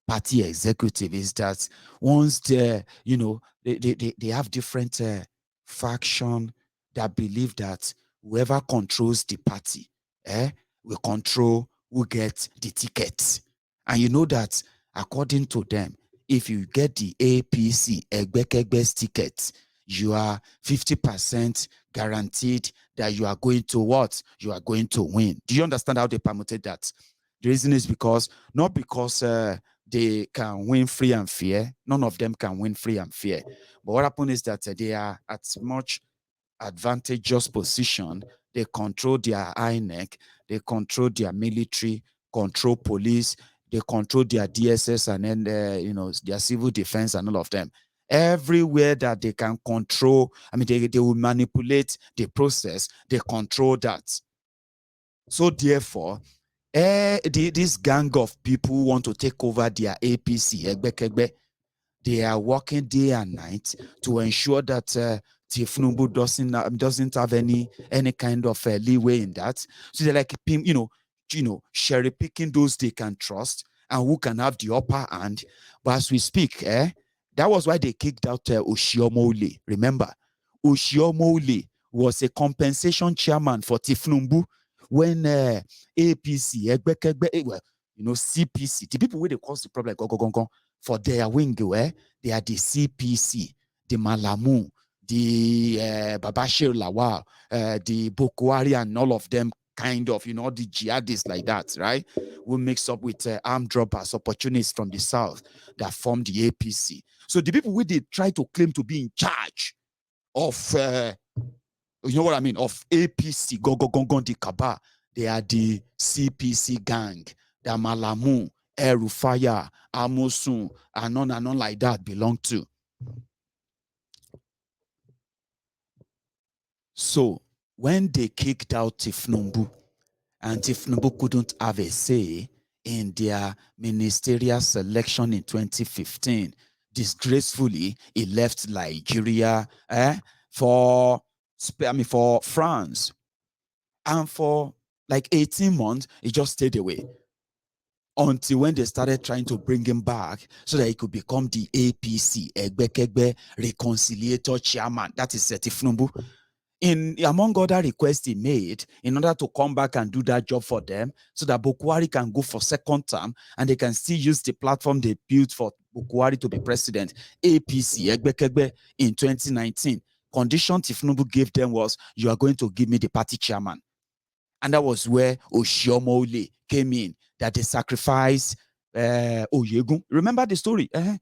party executive is that once they have different faction that believe that whoever controls the party will control who gets the ticket. And you know that according to them, if you get the APC Egbekegbe's ticket, you are 50% guaranteed that you are going to what? You are going to win. Do you understand how they permuted that? The reason is not because they can win free and fair. None of them can win free and fair. But what happened is that they are at much advantageous position. They control their INEC, they control their military, control police, they control their DSS, and then their civil defense and all of them. Everywhere that they can control, they will manipulate the process, they control that. So therefore, this gang of people who want to take over their APC, they are working day and night to ensure that Tifnubu doesn't have any kind of leeway in that. So they're like, cherry picking those they can trust and who can have the upper hand. But as we speak, that was why they kicked out Oluomo. Remember, Oluomo was a compensation chairman for Tifnubu when APC, CPC, the people where they cause the problem like for their wing, they are the CPC, the Malamu, the Babashir Lawal, the Bokwari, and all of them kind of, the jihadists like that, right? Who mix up with armed robbers, opportunists from the south that form the APC. So the people where they try to claim to be in charge of of APC, the Kaba, they are the CPC gang, the Malamu, Erufaya, Amosun, and on like that belong to. So when they kicked out Tifnubu, and Tifnubu couldn't have a say in their ministerial selection in 2015, disgracefully, he left Nigeria for France. And for like 18 months, he just stayed away until when they started trying to bring him back so that he could become the APC, Egbekegbe Reconciliator Chairman. That is Tifnubu. Among other requests he made in order to come back and do that job for them so that Bokwari can go for second term and they can still use the platform they built for Bokwari to be president, APC, Egbekegbe, in 2019. Condition Tifnubu gave them was, you are going to give me the party chairman. And that was where Oluomo came in, that they sacrificed Maiyegun. Remember the story? So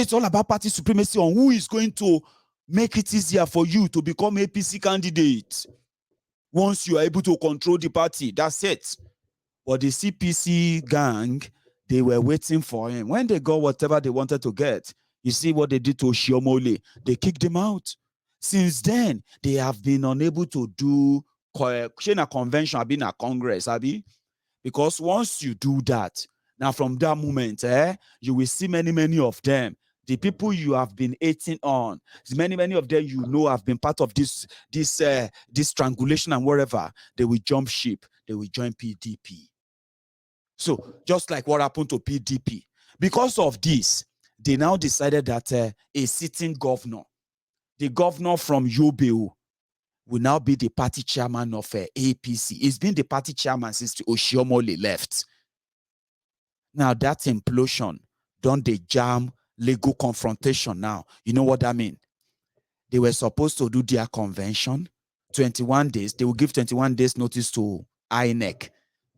it's all about party supremacy on who is going to make it easier for you to become APC candidate. Once you are able to control the party, that's it. But the CPC gang, they were waiting for him. When they got whatever they wanted to get, you see what they did to Oluomo? They kicked him out. Since then, they have been unable to do a convention, been a Congress, because once you do that, now from that moment, you will see many of them. The people you have been hating on, many of them have been part of this strangulation and whatever. They will jump ship. They will join PDP. So just like what happened to PDP, because of this, they now decided that a sitting governor, the governor from Yobe, will now be the party chairman of APC. He's been the party chairman since Oluomo left. Now that implosion, don't they jam legal confrontation now? You know what I mean? They were supposed to do their convention, 21 days. They will give 21 days notice to INEC,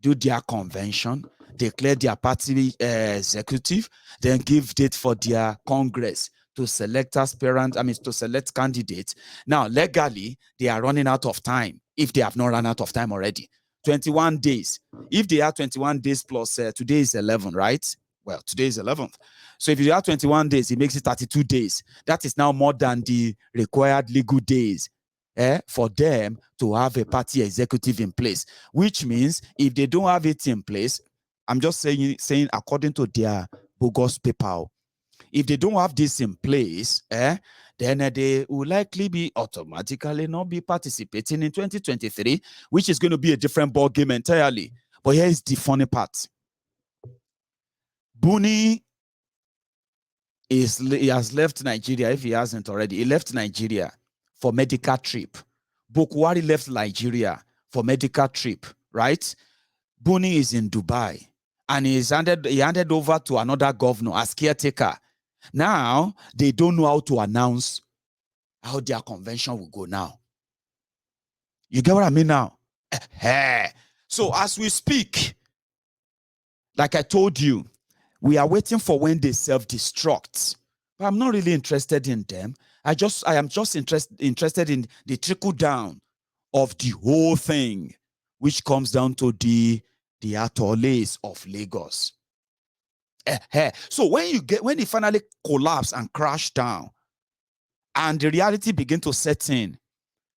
do their convention, declare their party executive, then give date for their Congress to select aspirants, to select candidates. Now, legally, they are running out of time if they have not run out of time already. 21 days. If they have 21 days plus, today is 11, right? Well, today is 11th. So if you have 21 days, it makes it 32 days. That is now more than the required legal days for them to have a party executive in place, which means if they don't have it in place, I'm just saying according to their bogus paper, if they don't have this in place, then they will likely be automatically not be participating in 2023, which is going to be a different ball game entirely. But here is the funny part. Buni he has left Nigeria, if he hasn't already. He left Nigeria for medical trip. Bokwari left Nigeria for medical trip, right? Buni is in Dubai, and he handed over to another governor as caretaker. Now, they don't know how to announce how their convention will go now. You get what I mean now? So as we speak, like I told you, we are waiting for when they self-destruct. But I'm not really interested in them. I am just interested in the trickle down of the whole thing, which comes down to the atolls of Lagos. So when it finally collapse and crash down, and the reality begin to set in,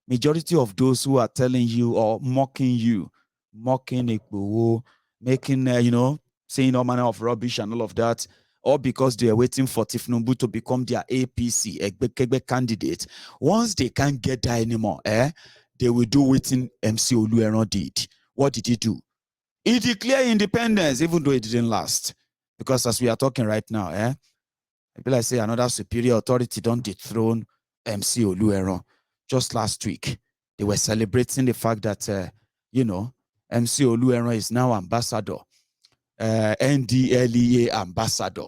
majority of those who are telling you or mocking you, mocking Ekpo, making saying all manner of rubbish and all of that, or because they are waiting for Tifnumbu to become their APC Egbekegbe candidate. Once they can't get that anymore, they will do what MC Oluomo did. What did he do? He declared independence, even though it didn't last. Because as we are talking right now, I feel like say another superior authority don't dethrone MC Oluomo. Just last week, they were celebrating the fact that MC Oluomo is now ambassador, NDLEA ambassador,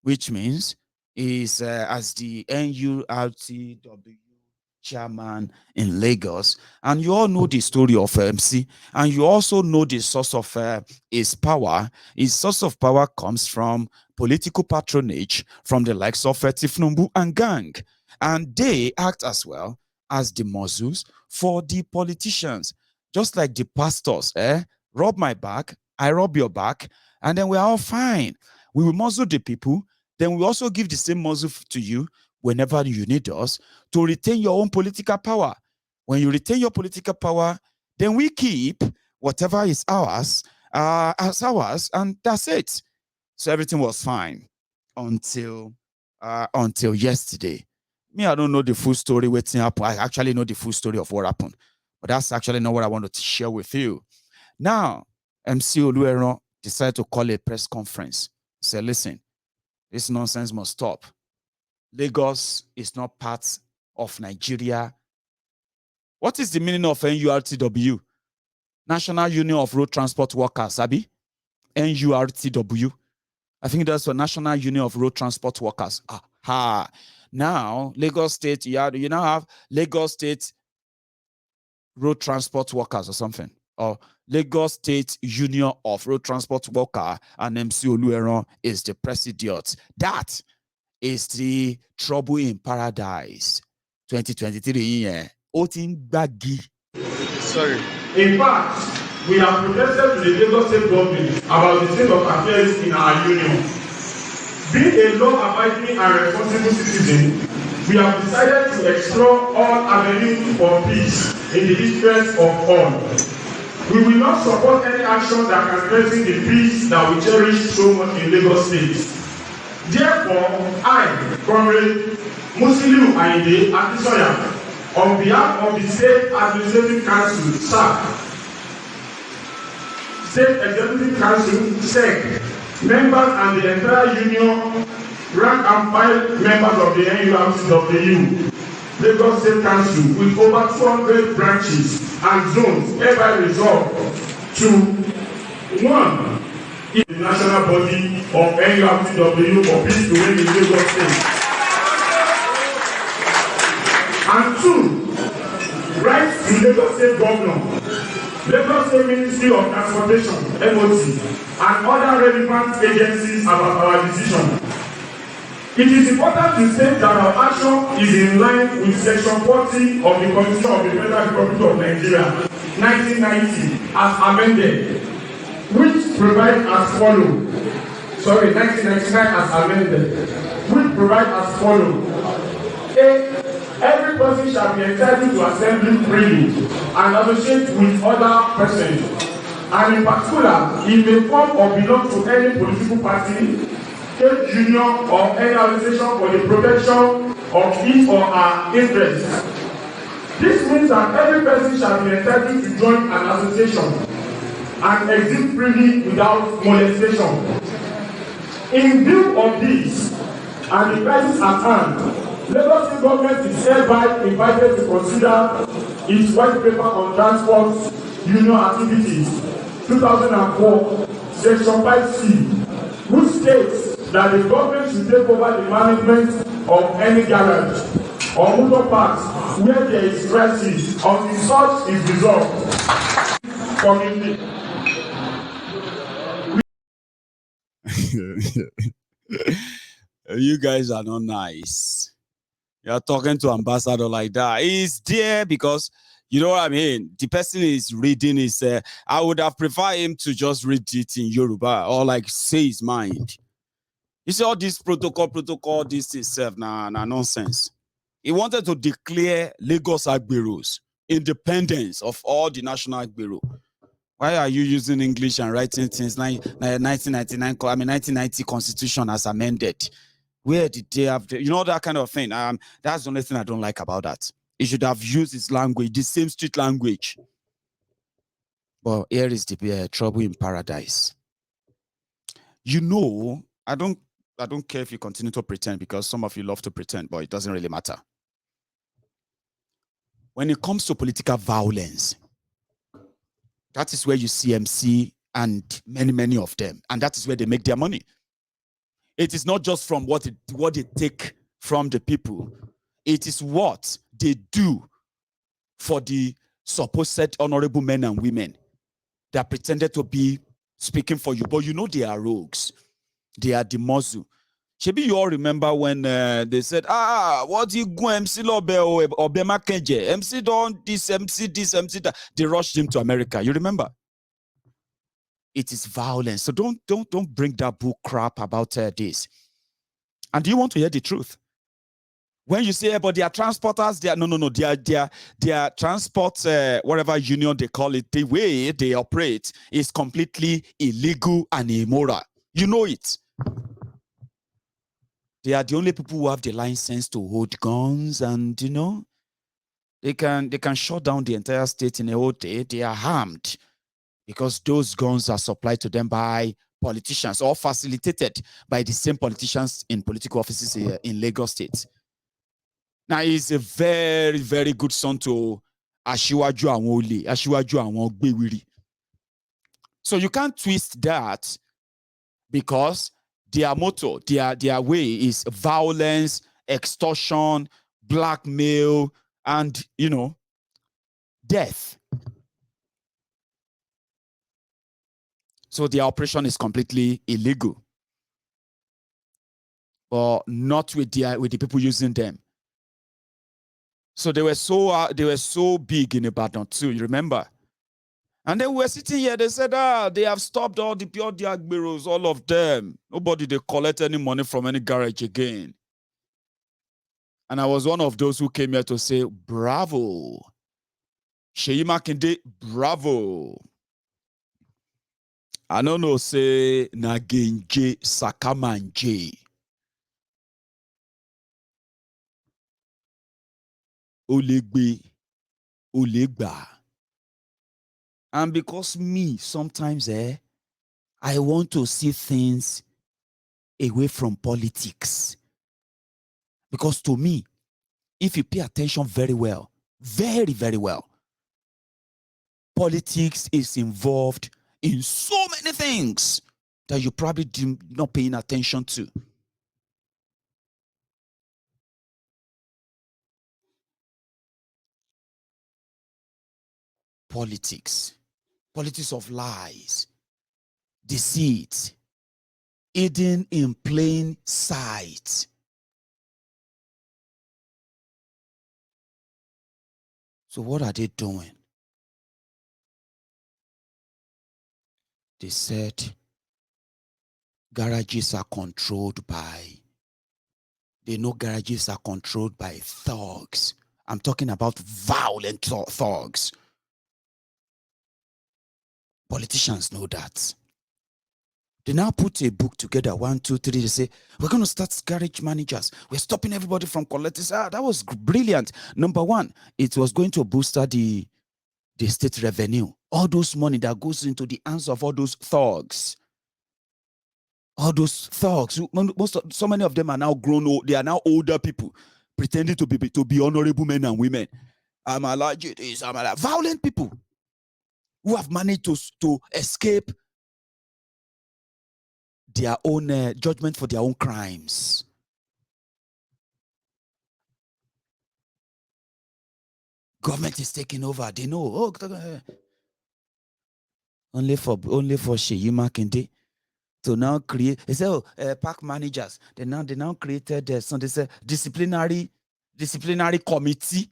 which means is as the NURTW chairman in Lagos. And you all know the story of MC, and you also know the source of his power. His source of power comes from political patronage from the likes of Tifnumbu and gang, and they act as well as the muzzles for the politicians, just like the pastors. Rub my back, I rub your back, and then we're all fine. We will muzzle the people, then we also give the same muzzle to you whenever you need us to retain your own political power. When you retain your political power, then we keep whatever is ours as ours, and that's it. So everything was fine until yesterday. Me, I don't know the full story waiting up. I actually know the full story of what happened, but that's actually not what I wanted to share with you. Now, MC Oluomo decided to call a press conference. Say, listen, this nonsense must stop. Lagos is not part of Nigeria. What is the meaning of NURTW? National Union of Road Transport Workers, Abi? NURTW. I think that's for National Union of Road Transport Workers. Aha. Now, Lagos State, you now have Lagos State Road Transport Workers or something. Or Lagos State Union of Road Transport Workers, and MC Oluomo is the president. That is the trouble in paradise 2023. Sorry. In fact, we have protested to the Lagos State government about the state of affairs in our union. Being a law-abiding and responsible citizen, we have decided to explore all avenues for peace in the interest of all. We will not support any action that can threaten the peace that we cherish so much in Lagos State. Therefore, I, Comrade Musiliu Ayinde Akisoya, on behalf of the State Administrative Council, SAC, State Executive Council, SEC, members and the entire union, rank and file members of the NURTW, Lagos State Council, with over 200 branches and zones, hereby resolved to 1. In the national body of NURTW for peace to reign in Lagos State. And 2, write to Lagos State Governor, Lagos State Ministry of Transportation, MOT, and other relevant agencies about our decision. It is important to state that our action is in line with Section 40 of the Constitution of the Federal Republic of Nigeria, 1990, as amended, which provides as follows. 1999 as amended, which provides as follows. A, every person shall be entitled to assembly freely and associate with other persons, and in particular, if they form or belong to any political party, trade union, or any organization for the protection of his or her interests. This means that every person shall be entitled to join an association and exist freely without molestation. In view of this and the crisis at hand, Lagos State government is hereby invited to consider its white paper on transport union activities 2004 section 5C, which states that the government should take over the management of any garage or motor parks where there is crisis until such is resolved. Community. You guys are not nice. You're talking to ambassador like that. He's there because, you know what I mean? The person is reading his, I would have preferred him to just read it in Yoruba or like say his mind. You see all this protocol, this itself, nah, nonsense. He wanted to declare Lagos Agberos independence of all the national Agbero. Why are you using English and writing things like 1990 Constitution as amended? Where did they have, that kind of thing? That's the only thing I don't like about that. He should have used his language, the same street language. But here is the trouble in paradise. I don't care if you continue to pretend, because some of you love to pretend, but it doesn't really matter. When it comes to political violence, that is where you see MC and many of them, and that is where they make their money. It is not just from what they take from the people. It is what they do for the supposed honorable men and women that pretended to be speaking for you, but they are rogues. They are the muzzle. Maybe you all remember when they said, what you go MC Lobe or Obema Kenje, MC don't this, MC that. They rushed him to America. You remember? It is violence. So don't bring that bull crap about this. And do you want to hear the truth? When you say, but they are transporters, they are they are transport, whatever union they call it, the way they operate is completely illegal and immoral. You know it. They are the only people who have the license to hold guns, and they can shut down the entire state in a whole day. They are harmed because those guns are supplied to them by politicians or facilitated by the same politicians in political offices in Lagos State. Now, he's a very, very good son to Ashiwaju Anwole, Ashiwaju Anwogbewiri. So you can't twist that, because their motto, their way is violence, extortion, blackmail, and, death. So their operation is completely illegal, but not with the people using them. So they were so big in Ibadan too, you remember? And then we were sitting here, they said, they have stopped all the pure Diagberos, all of them. Nobody, they collect any money from any garage again. And I was one of those who came here to say, bravo. Seyi Makinde, bravo. I don't know, say, Nagenje Sakamanje. Olegbe, Olegba. And because me, sometimes, I want to see things away from politics. Because to me, if you pay attention very well, very, very well, politics is involved in so many things that you probably not paying attention to. Politics of lies, deceit, hidden in plain sight. So what are they doing? They said garages are controlled by, they know garages are controlled by thugs. I'm talking about violent thugs. Politicians know that. They now put a book together, 1, 2, 3. They say, we're going to start garage managers. We're stopping everybody from collecting. That was brilliant. Number one, it was going to boost the state revenue. All those money that goes into the hands of all those thugs. All those thugs, so many of them are now grown old. They are now older people pretending to be honorable men and women. I'm allergic to this. I'm allergic. Violent people who have managed to escape their own judgment for their own crimes. Government is taking over. They know. Only for Seyi Makinde to now create. They say, park managers. They now created some. They say disciplinary committee.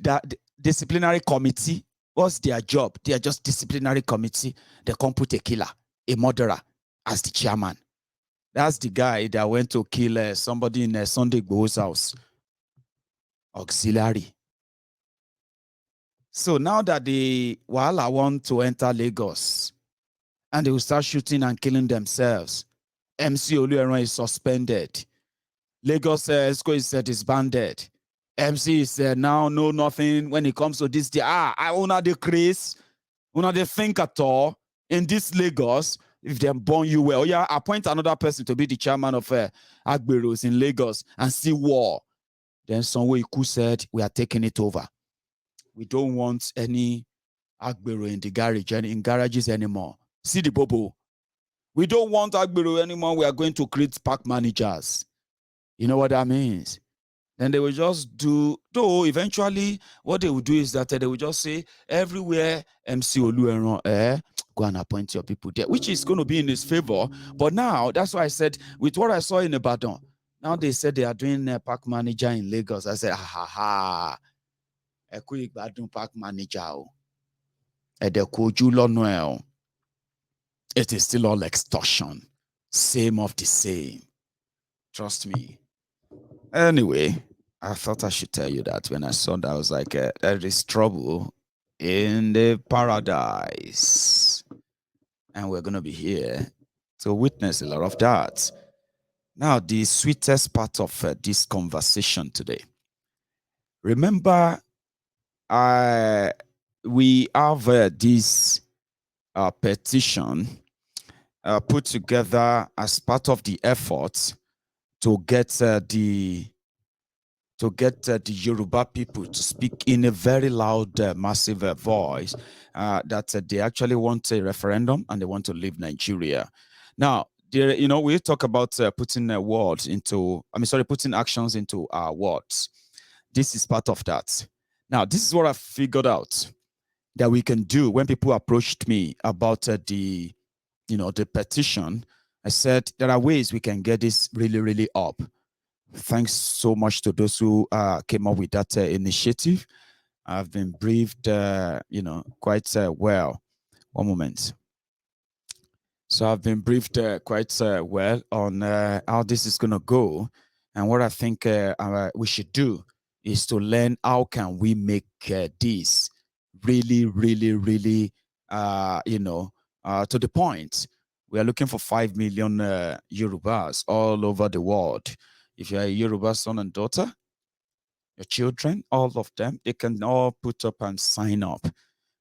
That disciplinary committee. What's their job? They are just disciplinary committee. They can't put a killer, a murderer, as the chairman. That's the guy that went to kill somebody in Sunday Igboho's house. Auxiliary. So now that the Wahala want to enter Lagos and they will start shooting and killing themselves, MC Oluomo is suspended. Lagos ESCO is disbanded. MC is now know nothing when it comes to this. I wanna decrease, wanna they think at all in this Lagos. If they born you well, appoint another person to be the chairman of Agberos in Lagos and see war. Then Sanwo Iku said, we are taking it over. We don't want any Agbero in the garage and in garages anymore. See the bobo. We don't want Agbero anymore. We are going to create park managers. You know what that means? Then they will just do, though eventually what they will do is that they will just say, everywhere MC Oluomo, go and appoint your people there, which is going to be in his favor. But now, that's why I said, with what I saw in Ibadan, now they said they are doing a park manager in Lagos. I said, park manager. It is still all extortion. Same of the same. Trust me. Anyway, I thought I should tell you that when I saw that, I was like, there is trouble in the paradise. And we're going to be here to witness a lot of that. Now, the sweetest part of this conversation today. Remember, we have this petition put together as part of the effort to get the Yoruba people to speak in a very loud, massive voice that they actually want a referendum and they want to leave Nigeria. Now, we talk about putting words into, putting actions into our words. This is part of that. Now, this is what I figured out that we can do when people approached me about the petition. I said, there are ways we can get this really, really up. Thanks so much to those who came up with that initiative. I've been briefed, quite well. One moment. So I've been briefed quite well on how this is going to go. And what I think we should do is to learn how can we make this really, really, really, to the point. We are looking for 5 million Yorubas all over the world. If you're a Yoruba son and daughter, your children, all of them, they can all put up and sign up.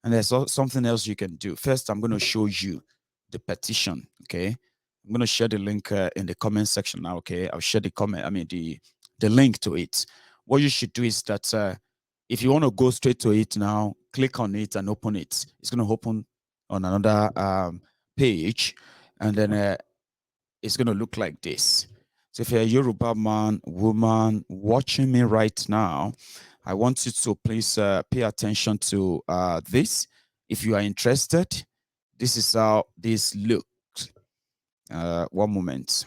And there's something else you can do. First, I'm going to show you the petition, okay? I'm going to share the link in the comment section now, okay? I'll share the link to it. What you should do is that if you want to go straight to it now, click on it and open it. It's going to open on another page, and then it's going to look like this. So if you're a Yoruba man, woman watching me right now, I want you to please pay attention to this. If you are interested, this is how this looks. One moment.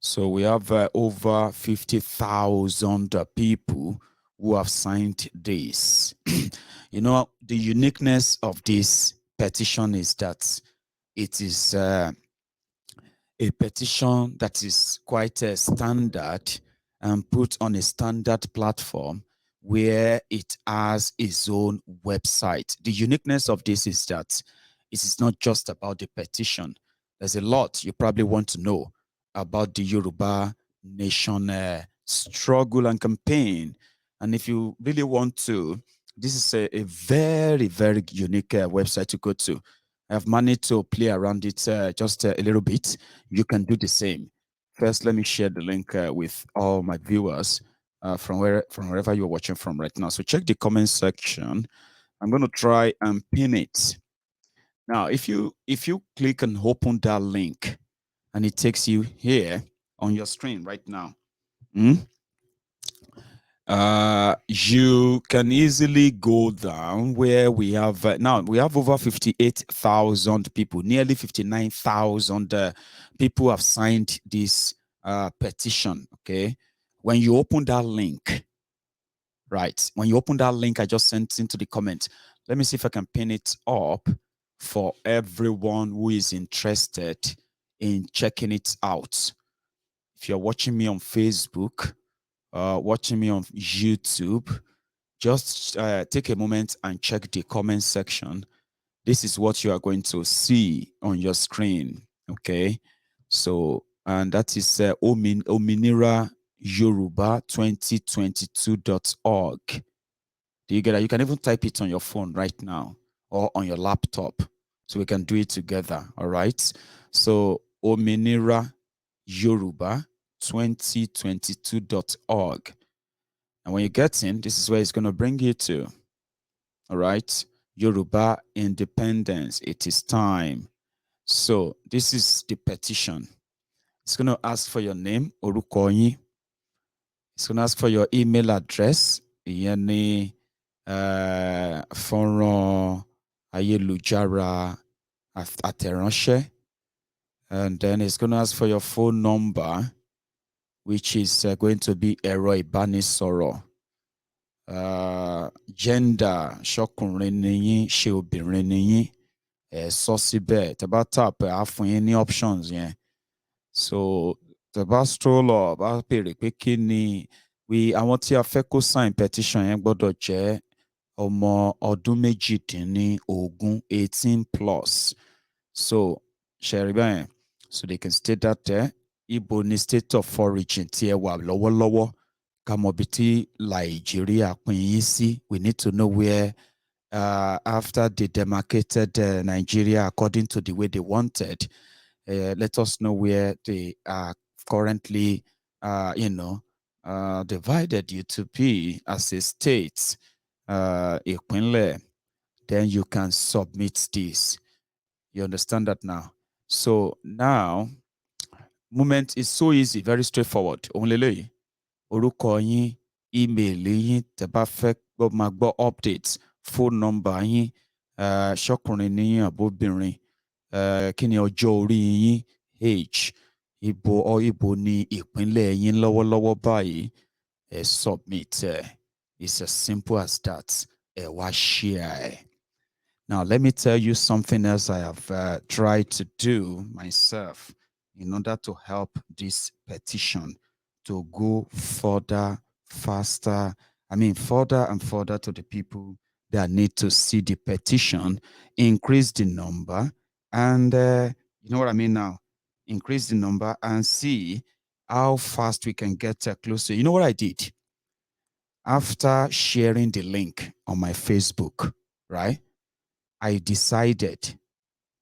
So we have over 50,000 people who have signed this. The uniqueness of this petition is that it is a petition that is quite standard and put on a standard platform where it has its own website. The uniqueness of this is that it is not just about the petition. There's a lot you probably want to know about the Yoruba nation struggle and campaign. And if you really want to, this is a very, very unique website to go to. I have managed to play around it just a little bit. You can do the same. First, let me share the link with all my viewers from wherever you're watching from right now. So check the comment section. I'm going to try and pin it. Now, if you click and open that link, and it takes you here on your screen right now, you can easily go down where we have now we have over 58,000 people, nearly 59,000 people have signed this petition. Okay, when you open that link, right? When you open that link I just sent into the comment, let me see if I can pin it up for everyone who is interested in checking it out. If you're watching me on Facebook, watching me on YouTube, just take a moment and check the comment section. This is what you are going to see on your screen. Okay, so and that is Ominira Yoruba 2022.org. Do you get that? You can even type it on your phone right now or on your laptop, so we can do it together. All right, so Ominira Yoruba 2022.org. And when you get in, this is where it's going to bring you to. All right. Yoruba independence. It is time. So this is the petition. It's going to ask for your name, orúkọ yín. It's going to ask for your email address. Ìyẹn ni fọ́nrán ayélujára àtẹ̀ránṣẹ́. And then it's going to ask for your phone number, which is going to be ẹ̀rọ ìbánisọ̀rọ̀. Gender, ṣọkùnrin ni yín, ṣé obìnrin ni yín, sọ síbẹ̀. Tẹ́ bá tap á fún yín ní options yẹn. So tẹ́ bá scroll up á béèrè pé kí ni àwọn tí a fẹ́ kó sign petition yẹn gbọ́dọ̀ jẹ́ ọmọ ọdún méjìdínlógún, 18 plus. So ṣe rí bẹ́ẹ̀, so they can state that there. Ibo ni state of origin tí ẹ wà lọ́wọ́lọ́wọ́. Kamobiti Nigeria, we need to know where after they demarcated Nigeria according to the way they wanted. Let us know where they are currently, divided you to be as a state. Then you can submit this. You understand that now? So now, movement is so easy, very straightforward. Only orúkọ yín, email yín, tẹ́ bá fẹ́ máa gbọ́ updates, phone number yín, ṣọkùnrin ni yín àbóbìnrin, kí ni ọjọ́ orí yín, age, ibo ni ìpínlẹ̀ yín lọ́wọ́lọ́wọ́ báyìí, submit. It's as simple as that. Wá share. Now let me tell you something else I have tried to do myself in order to help this petition to go further, faster, further and further to the people that need to see the petition, increase the number, and you know what I mean now? Increase the number and see how fast we can get closer. You know what I did? After sharing the link on my Facebook, right? I decided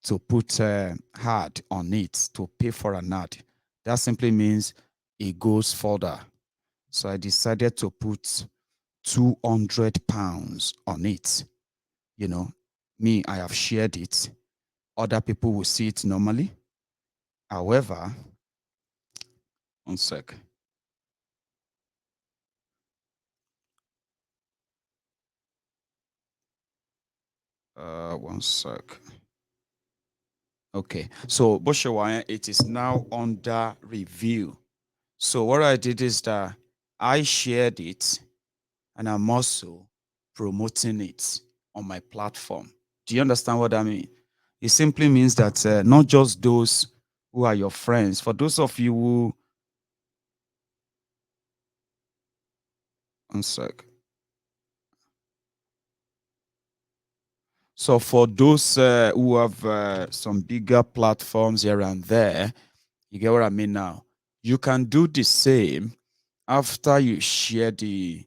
to put ad on it, to pay for an ad. That simply means it goes further. So I decided to put £200 on it. You know, me, I have shared it. Other people will see it normally. However, one sec. One sec. Okay, so Boshewaya, it is now under review. So what I did is that I shared it, and I'm also promoting it on my platform. Do you understand what I mean? It simply means that not just those who are your friends, for those of you who, one sec. So for those who have some bigger platforms here and there, you get what I mean now? You can do the same after you share the,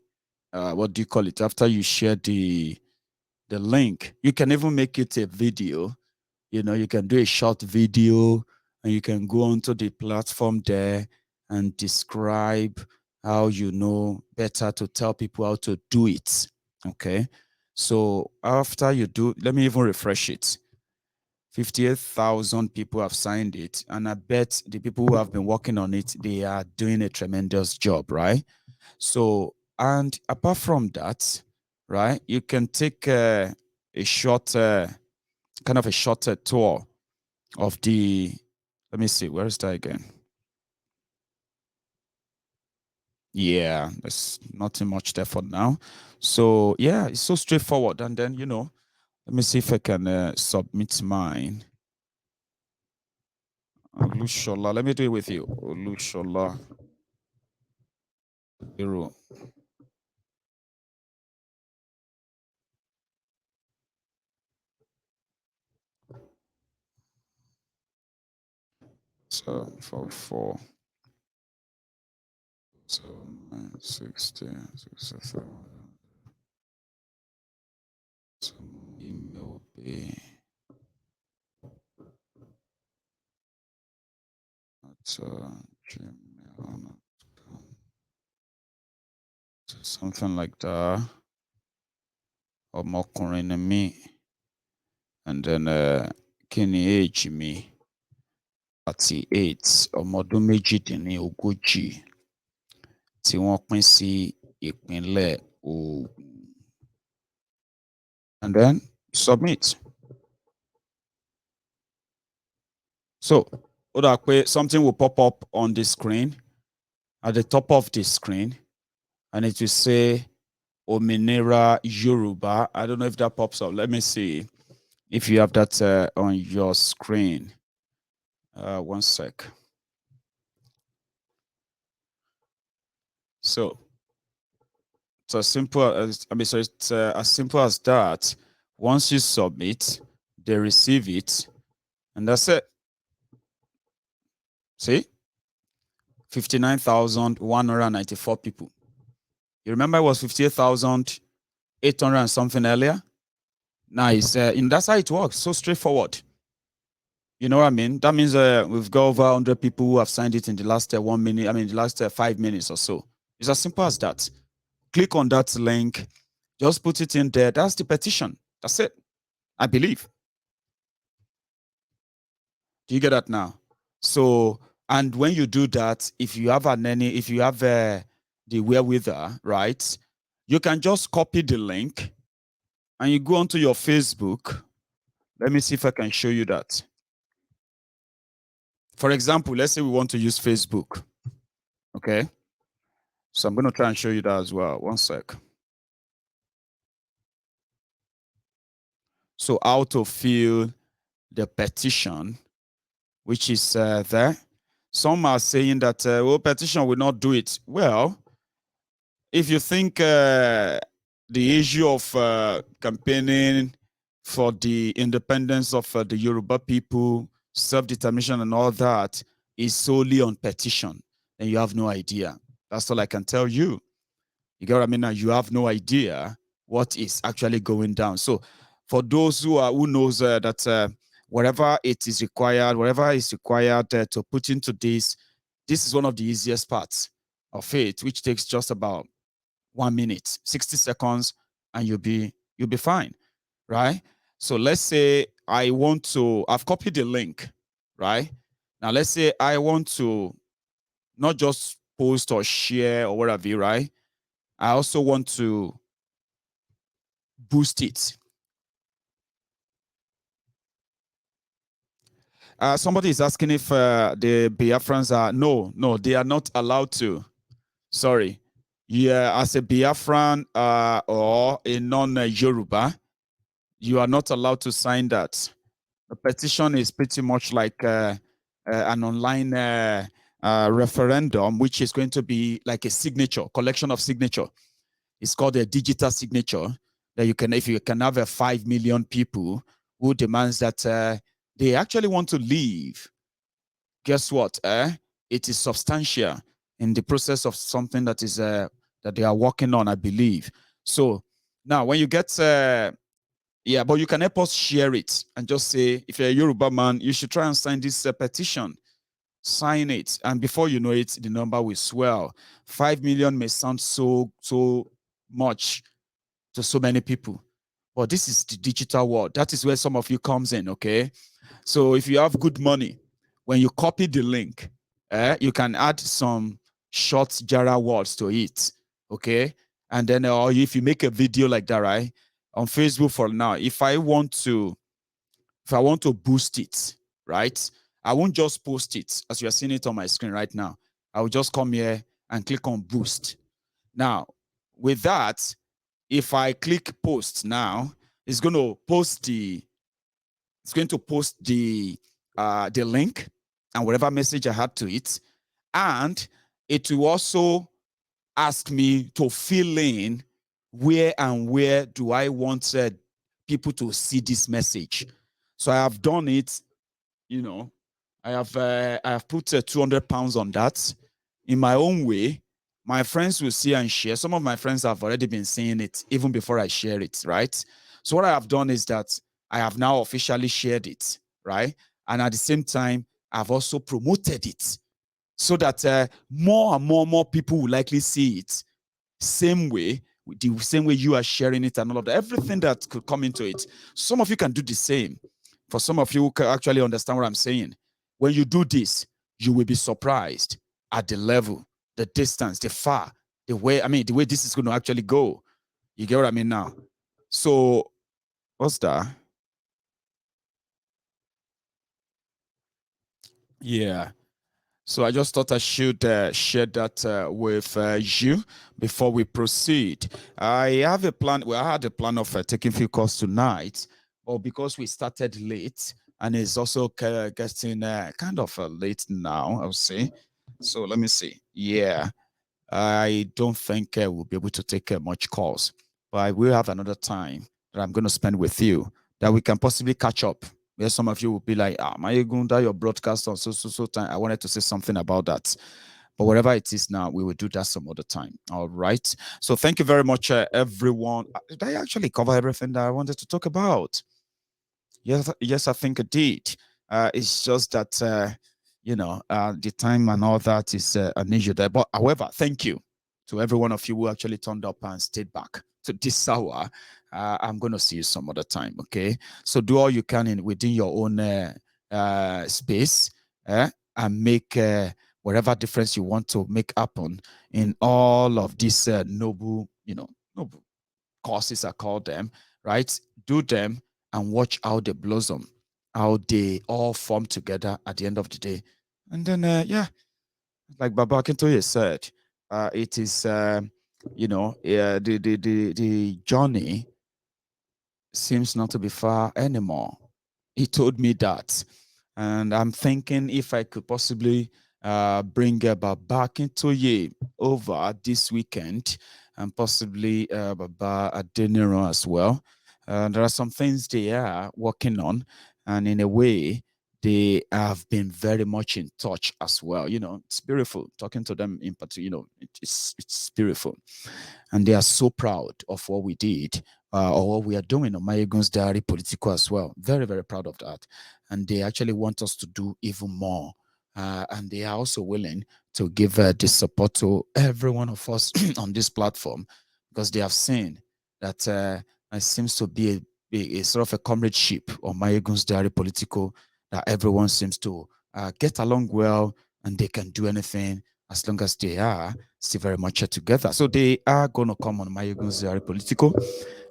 what do you call it? After you share the link, you can even make it a video. you can do a short video and you can go onto the platform there and describe how better to tell people how to do it. Okay. So after you do, let me even refresh it. 58,000 people have signed it. And I bet the people who have been working on it, they are doing a tremendous job, right? So, and apart from that, right, you can take a short, kind of a shorter tour of the, let me see, where is that again? Yeah, there's nothing much there for now. So yeah, it's so straightforward. And then, let me see if I can submit mine. Olushola, let me do it with you. Olushola. Zero. So 4 so 60 67 so email be at gmail.com. Something like that. Ọmọkùnrin ni mí. And then kí ni age mi? 38. Ọmọ ọdún méjìdínlógójì. Tí wọ́n pín sí ìpínlẹ̀ Ògùn. And then submit. So, something will pop up on the screen, at the top of the screen, and it will say Òmìnira Yoruba. I don't know if that pops up. Let me see if you have that on your screen. One sec. So it's as simple as it's as simple as that. Once you submit, they receive it, and that's it. See, 59,194 people. You remember it was 58,800 and something earlier? Nice. And that's how it works. So straightforward. You know what I mean? That means we've got over 100 people who have signed it in the last 1 minute. I mean, the last 5 minutes or so. It's as simple as that. Click on that link. Just put it in there. That's the petition. That's it. I believe. Do you get that now? So, and when you do that, if you have the wherewithal, right, you can just copy the link and you go onto your Facebook. Let me see if I can show you that. For example, let's say we want to use Facebook. Okay. So I'm going to try and show you that as well. One sec. So how to fill the petition, which is there. Some are saying that, well, petition will not do it. Well, if you think the issue of campaigning for the independence of the Yoruba people, self-determination and all that is solely on petition, then you have no idea. That's all I can tell you. You get what I mean? Now you have no idea what is actually going down. So for those who knows that whatever is required to put into this is one of the easiest parts of it, which takes just about 1 minute, 60 seconds, and you'll be fine, right? So let's say I've copied the link, right? Now let's say I want to not just post or share or whatever, right? I also want to boost it. Somebody is asking if the Biafrans are, no, they are not allowed to. Sorry. Yeah, as a Biafran or a non-Yoruba, you are not allowed to sign that. The petition is pretty much like an online referendum, which is going to be like a signature, collection of signature. It's called a digital signature that if you can have 5 million people who demands that they actually want to leave. Guess what? It is substantial in the process of something that is that they are working on, I believe. So now when you get Yeah, but you can help us share it and just say, if you're a Yoruba man, you should try and sign this petition. Sign it, and before you know it, the number will swell. 5 million may sound so much to so many people, but this is the digital world. That is where some of you comes in. Okay, so if you have good money, when you copy the link, you can add some short Jara words to it. Okay, and then or if you make a video like that, right, on Facebook for now, if I want to boost it, right, I won't just post it as you are seeing it on my screen right now. I will just come here and click on boost. Now, with that, if I click post now, it's going to post the link and whatever message I had to it, and it will also ask me to fill in where do I want people to see this message. So I have done it. I have put 200 pounds on that in my own way. My friends will see and share. Some of my friends have already been seeing it even before I share it, right? So what I have done is that I have now officially shared it, right? And at the same time, I've also promoted it so that more and more people will likely see it. Same way, the same way you are sharing it and all of that, everything that could come into it. Some of you can do the same. For some of you who can actually understand what I'm saying, when you do this, you will be surprised at the level, the distance, the way this is going to actually go. You get what I mean now? So, what's that? Yeah. So I just thought I should share that with you before we proceed. I have a plan. Well, I had a plan of taking few calls tonight, but because we started late and it's also getting kind of late now, I'll say. So let me see. Yeah, I don't think we'll be able to take much calls, but I will have another time that I'm going to spend with you that we can possibly catch up. Where some of you will be like, Maiyegun, that your broadcast on so time. I wanted to say something about that. But whatever it is now, we will do that some other time. All right. So thank you very much, everyone. Did I actually cover everything that I wanted to talk about? Yes, I think I did. It's just that the time and all that is an issue there. But however, thank you to every one of you who actually turned up and stayed back to this hour. I'm going to see you some other time. Okay, so do all you can within your own space and make whatever difference you want to make happen in all of these noble causes, I call them, right? Do them and watch how they blossom, how they all form together at the end of the day. And then, like Baba Akintoye said, it is, the journey seems not to be far anymore. He told me that. And I'm thinking if I could possibly bring Baba Akintoye over this weekend and possibly Baba Adeniro as well. There are some things they are working on, and in a way, they have been very much in touch as well. It's beautiful talking to them in particular. It's beautiful, and they are so proud of what we did or what we are doing on MaiyegunsDiary Political as well. Very, very proud of that, and they actually want us to do even more. And they are also willing to give this support to every one of us on this platform because they have seen that it seems to be a sort of a comradeship on MaiyegunsDiary Political, that everyone seems to get along well and they can do anything as long as they are still very much together. So they are going to come on MaiyegunsDiary Political.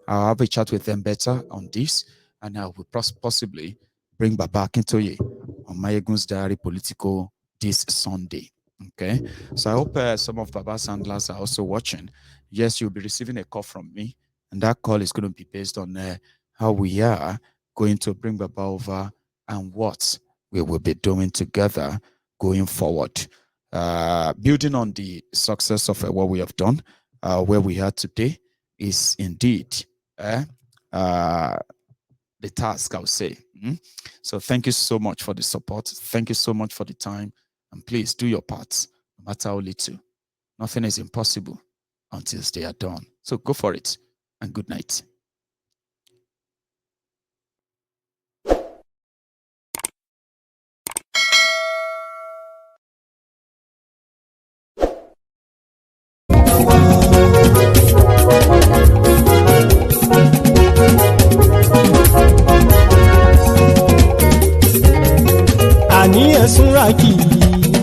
I'll have a chat with them better on this, and I will possibly bring Baba Akintoye on MaiyegunsDiary Political this Sunday. Okay, so I hope some of Baba's handlers are also watching. Yes, you'll be receiving a call from me, and that call is going to be based on how we are going to bring Baba over and what we will be doing together going forward. Building on the success of what we have done, where we are today is indeed the task, I would say. So thank you so much for the support. Thank you so much for the time. And please do your part, no matter how little. Nothing is impossible until they are done. So go for it, and good night. àní ẹ̀sùn ràkì.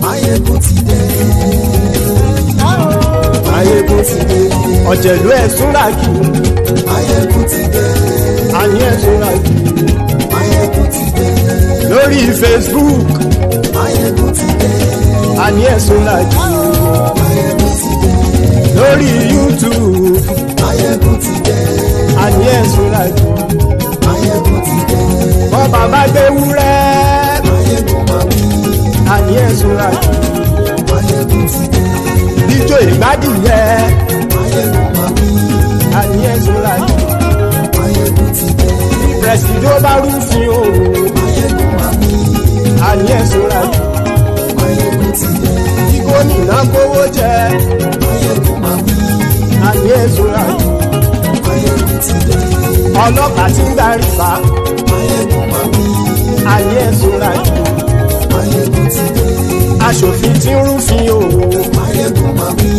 Maiyegun ti dé. Maiyegun ti dé. Ọ̀jẹ̀lú ẹ̀sùn ràkì. Maiyegun ti dé. Àní ẹ̀sùn ràkì. Maiyegun ti dé. Lórí Facebook. Maiyegun ti dé. Àní ẹ̀sùn ràkì. Maiyegun ti dé. Lórí YouTube. Maiyegun ti dé. Àní ẹ̀sùn ràkì. Maiyegun ti dé. Bọ́ bàbá gbé wúrẹ́. Maiyegun máa wí. Àní ẹ̀sùn ràkì. Maiyegun ti dé. Ijó ìgbádìyẹ. Maiyegun máa wí. Àní ẹ̀sùn ràkì. Maiyegun ti dé. Prẹ̀sìdó bá rúfin o. Maiyegun máa wí. Àní ẹ̀sùn ràkì. Maiyegun ti dé. Kí gómìnà kówó jẹ. Maiyegun máa wí. Àní ẹ̀sùn ràkì. Maiyegun ti dé. Ọlọ́pàá tí ń darí bá. Maiyegun máa wí. Àní ẹ̀sùn ràkì. Maiyegun ti dé. Aṣòfin tí ń rúfin o. Maiyegun máa wí.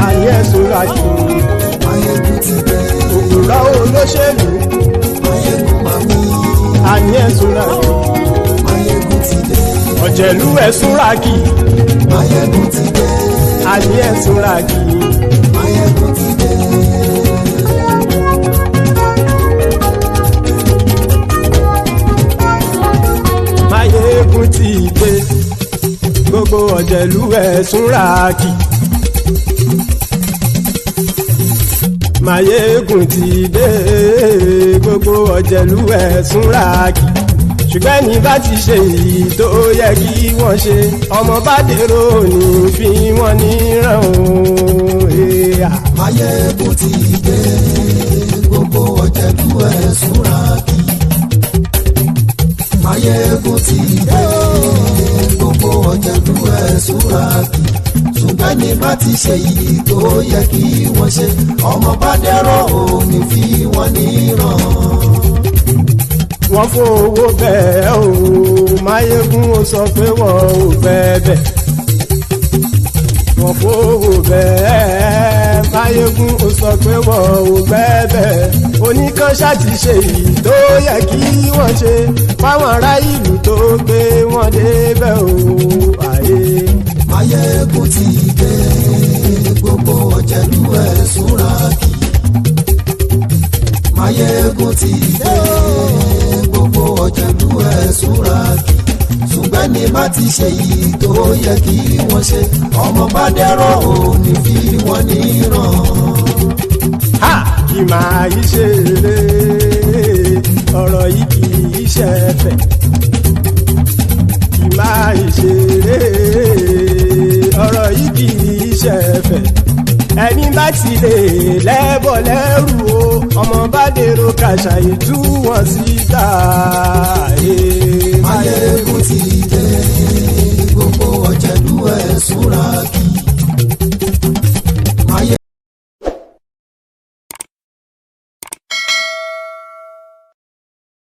Àní ẹ̀sùn ràkì. Maiyegun ti dé. Òpùrọ́ olóṣèlú. Maiyegun máa wí. Àní ẹ̀sùn ràkì. Maiyegun ti dé. Ọ̀jẹ̀lú ẹ̀sùn ràkì. Maiyegun ti dé. Àní ẹ̀sùn ràkì. Maiyegun ti dé. Maiyegun ti dé. Gbogbo ọ̀jẹ̀lú ẹ̀sùn ràkì. Maiyegun ti dé. Gbogbo ọ̀jẹ̀lú ẹ̀sùn ràkì. Ṣùgbọ́n ní bá ti ṣe èyí tó yẹ kí wọ́n ṣe, ọmọ bá dèrò ní fi wọ́n níran o. Maiyegun ti dé. Gbogbo ọ̀jẹ̀lú ẹ̀sùn ràkì. Maiyegun ti dé. Gbogbo ọ̀jẹ̀lú ẹ̀sùn ràkì. Ṣùgbọ́n ní bá ti ṣe èyí tó yẹ kí wọ́n ṣe, ọmọ bá dèrò ní fi wọ́n níran. Wọ́n fowó bẹ́ẹ̀ o, Maiyegun ó sọ pé wọ́n ò fẹ́ bẹ̀. Wọ́n fowó bẹ́ẹ̀, Maiyegun ó sọ pé wọ́n ò fẹ́ bẹ̀. Oníkan ṣáàtì ṣe èyí tó yẹ kí wọ́n ṣe fáwọn ará ìlú tó gbé wọn débẹ̀ o. Maiyegun ti dé. Gbogbo ọ̀jẹ̀lú ẹ̀sùn ràkì. Maiyegun ti dé. Gbogbo ọ̀jẹ̀lú ẹ̀sùn ràkì. Ṣùgbọ́n ní má ti ṣe yìí tó yẹ kí wọ́n ṣe, ọmọ bá dẹ́rọ̀ ò ní fi wọ́n níran. Ha! Kì máa yí ṣe eré, ọ̀rọ̀ yìí kì í ṣe ẹ̀fẹ̀. Kì máa yí ṣe eré, ọ̀rọ̀ yìí kì í ṣe ẹ̀fẹ̀. Ẹni bá ti lè lẹ́bọ̀ lẹ́rù o, ọmọ bá dèrò kàṣà ìtú wọn síta. Maiyegun ti dé.